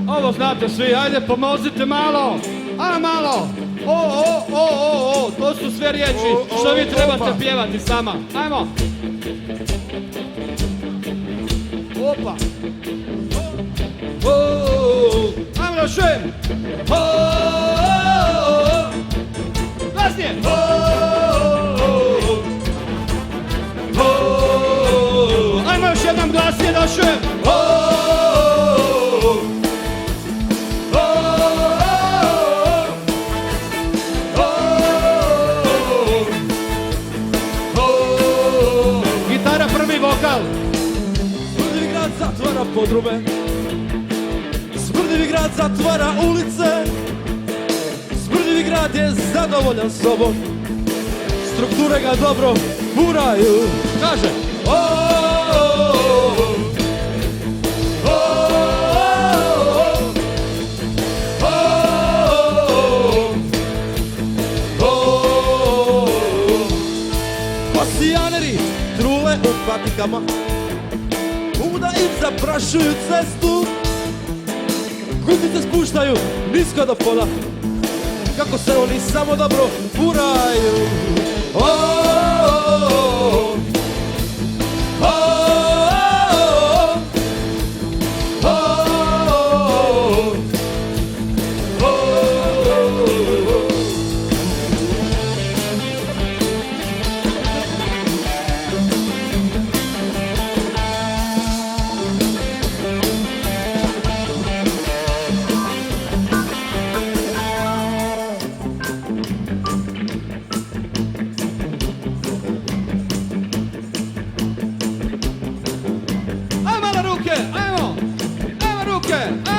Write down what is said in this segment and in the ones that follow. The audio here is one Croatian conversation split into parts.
Ovo znate svi, ajde pomozite malo. A malo. O, to su sve riječi što vi trebate pjevati sama. Ajmo. Opa. Ajmo još čujem. Glasnije. Ajmo još jednom glasnije da čujem. Gitara prvi vokal. Smrdljivi grad zatvara podrume, smrdljivi grad zatvara ulice, smrdljivi grad je zadovoljan sobom, strukture ga dobro furaju. Kaže. Pasijaneri trule u patikama, uda im zaprašuju cestu, gutice spuštaju nisko do pola, kako se oni samo dobro furaju.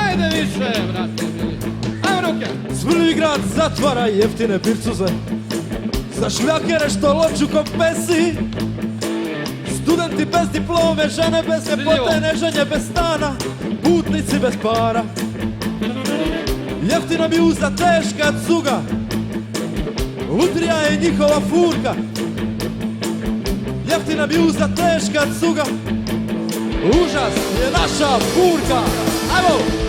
Ajde više, brate. Ajmo ruke. Smrdljivi grad zatvara jeftine pircuze, za šljakere što loču ko pesi, studenti bez diplome, žene bez ljepote, neženje bez stana, putnici bez para. Jeftina mi uza teška cuga, lutrija je njihova furka. Jeftina mi uza teška cuga, užas je naša furka. Ajmo!